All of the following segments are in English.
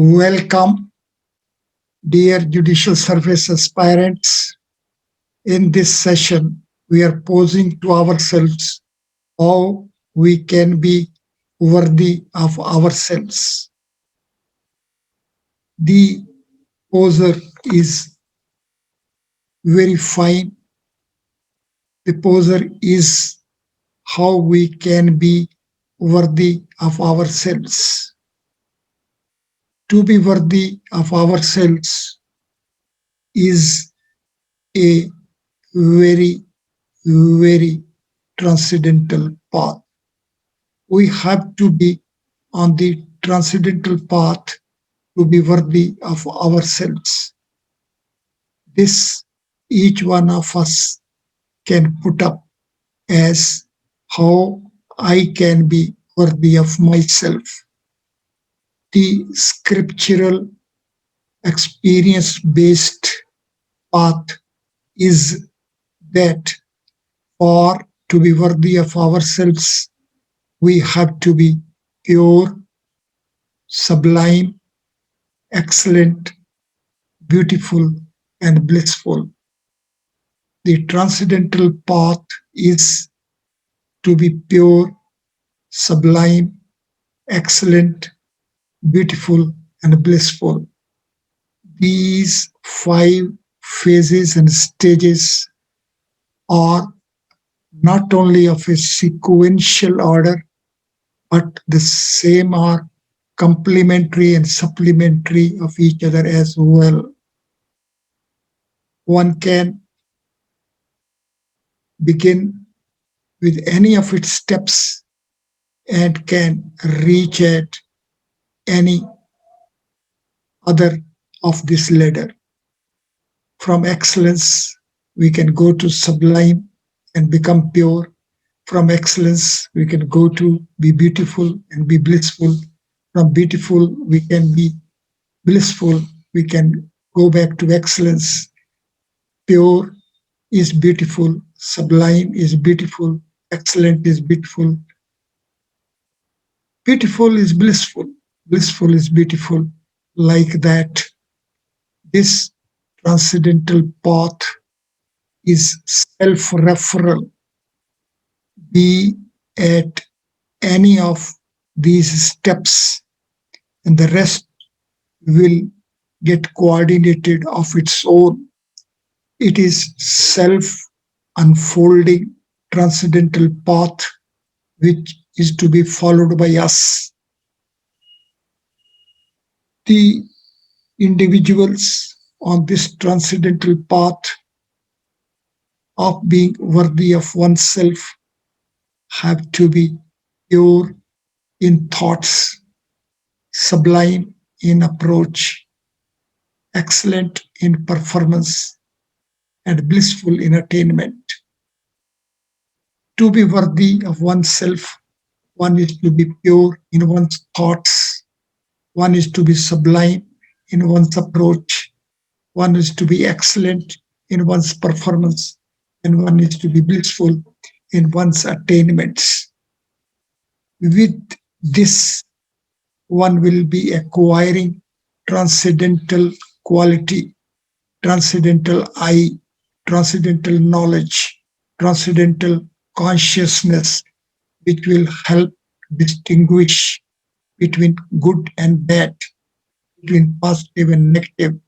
Welcome, dear Judicial Service aspirants. In this session, we are posing to ourselves how we can be worthy of ourselves. The poser is very fine. The poser is how we can be worthy of ourselves. To be worthy of ourselves is a very, very transcendental path. We have to be on the transcendental path to be worthy of ourselves. This each one of us can put up as how I can be worthy of myself. The scriptural experience based path is that for to be worthy of ourselves, we have to be pure, sublime, excellent, beautiful, and blissful. The transcendental path is to be pure, sublime, excellent, beautiful, and blissful. These five phases and stages are not only of a sequential order, but the same are complementary and supplementary of each other as well. One can begin with any of its steps and can reach at any other of this ladder. From excellence, we can go to sublime and become pure. From excellence, we can go to be beautiful and be blissful. From beautiful, we can be blissful. We can go back to excellence. Pure is beautiful, sublime is beautiful, excellent is beautiful, beautiful is blissful, blissful is beautiful. Like that, this transcendental path is self-referral. Be at any of these steps, and the rest will get coordinated of its own. It is self-unfolding transcendental path which is to be followed by us. The individuals on this transcendental path of being worthy of oneself have to be pure in thoughts, sublime in approach, excellent in performance, and blissful in attainment. To be worthy of oneself, one is to be pure in one's thoughts, one is to be sublime in one's approach, one is to be excellent in one's performance, and one is to be blissful in one's attainments. With this, one will be acquiring transcendental quality, transcendental I, transcendental knowledge, transcendental consciousness, which will help distinguish between good and bad, between positive and negative,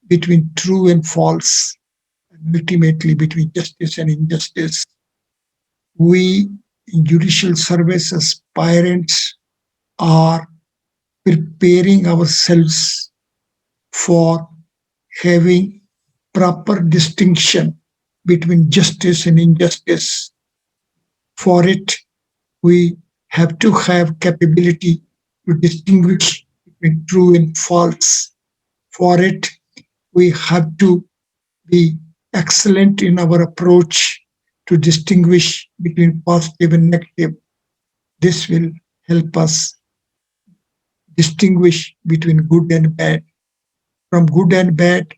between true and false, and ultimately between justice and injustice. We in judicial service aspirants are preparing ourselves for having proper distinction between justice and injustice. For it, we have to have capability to distinguish between true and false. For it, we have to be excellent in our approach to distinguish between positive and negative. This will help us distinguish between good and bad. From good and bad,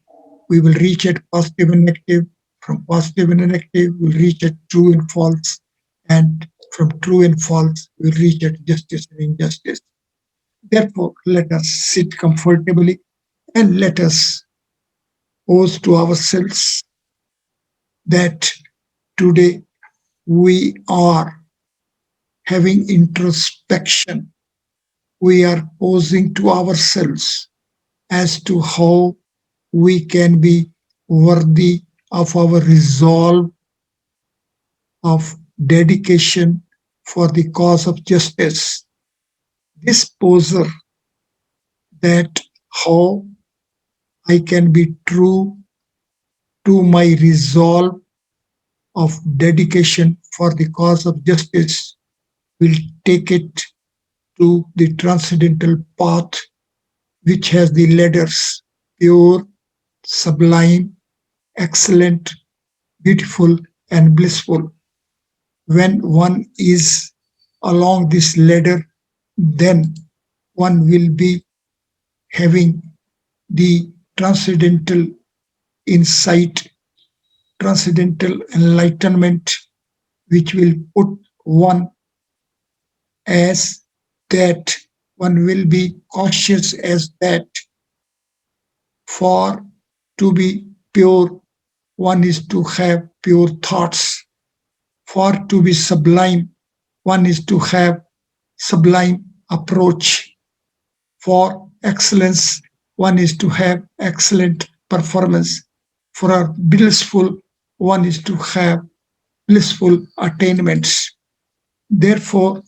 we will reach at positive and negative. From positive and negative, we'll reach at true and false. And from true and false, we'll reach at justice and injustice. Therefore, let us sit comfortably and let us pose to ourselves that today we are having introspection. We are posing to ourselves as to how we can be worthy of our resolve of dedication for the cause of justice. This poser that how I can be true to my resolve of dedication for the cause of justice will take it to the transcendental path which has the letters pure, sublime, excellent, beautiful, and blissful. When one is along this ladder, then one will be having the transcendental insight, transcendental enlightenment, which will put one as that one will be cautious as that for to be pure, one is to have pure thoughts. For to be sublime, one is to have sublime approach. For excellence, one is to have excellent performance. For a blissful, one is to have blissful attainments. Therefore,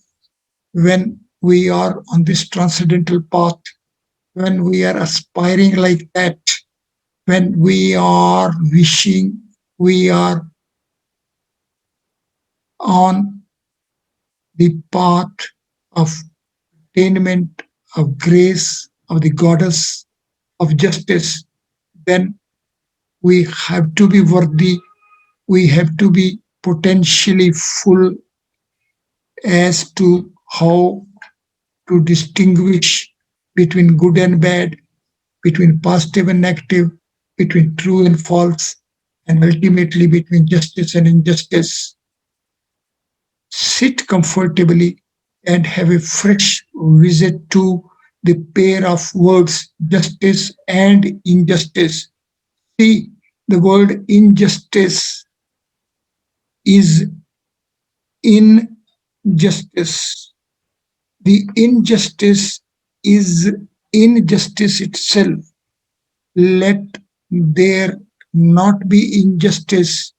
when we are on this transcendental path, when we are aspiring like that, when we are wishing, we are on the path of attainment of grace of the goddess of justice, then we have to be worthy, we have to be potentially full as to how to distinguish between good and bad, between positive and negative, between true and false, and ultimately between justice and injustice. Sit comfortably and have a fresh visit to the pair of words justice and injustice. See, the word injustice is injustice. The injustice is injustice itself. Let there not be injustice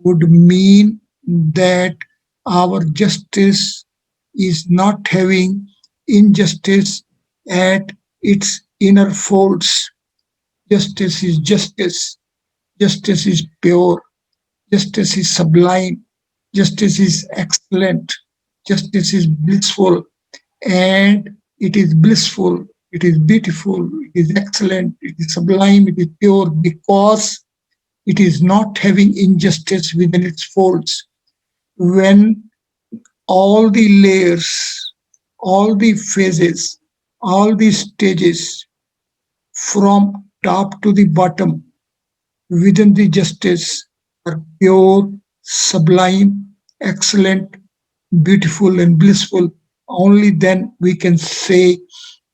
would mean that our justice is not having injustice at its inner folds. Justice is justice. Justice is pure. Justice is sublime. Justice is excellent. Justice is blissful. And it is blissful. It is beautiful. It is excellent. It is sublime. It is pure because it is not having injustice within its folds. When all the layers, all the phases, all the stages from top to the bottom within the justice are pure, sublime, excellent, beautiful, and blissful. Only then we can say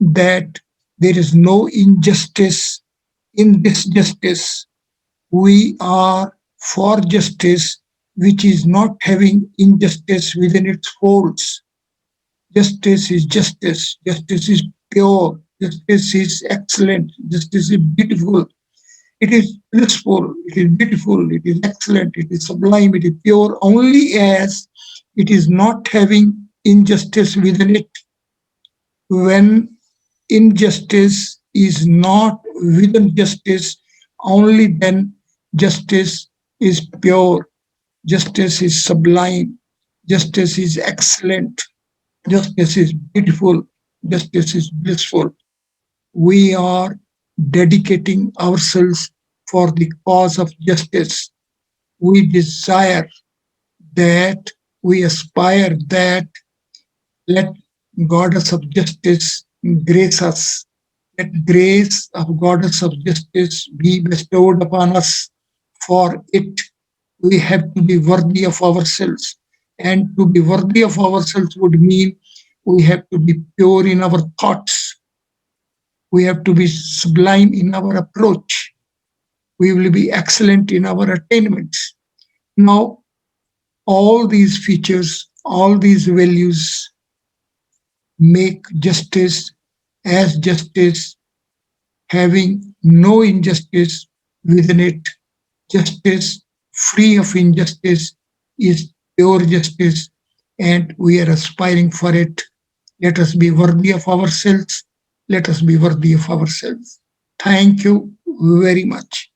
that there is no injustice in this justice. We are for justice, which is not having injustice within its folds. Justice is justice. Justice is pure. Justice is excellent. Justice is beautiful. It is blissful. It is beautiful. It is excellent. It is sublime. It is pure only as it is not having injustice within it. When injustice is not within justice, only then justice is pure. Justice is sublime. Justice is excellent. Justice is beautiful. Justice is blissful. We are dedicating ourselves for the cause of justice. We desire that, we aspire that, let Goddess of Justice grace us. Let grace of Goddess of Justice be bestowed upon us. For it, we have to be worthy of ourselves. And to be worthy of ourselves would mean we have to be pure in our thoughts. We have to be sublime in our approach. We will be excellent in our attainments. Now, all these features, all these values make justice as justice, having no injustice within it. Justice free of injustice is pure justice, and we are aspiring for it. Let us be worthy of ourselves. Let us be worthy of ourselves. Thank you very much.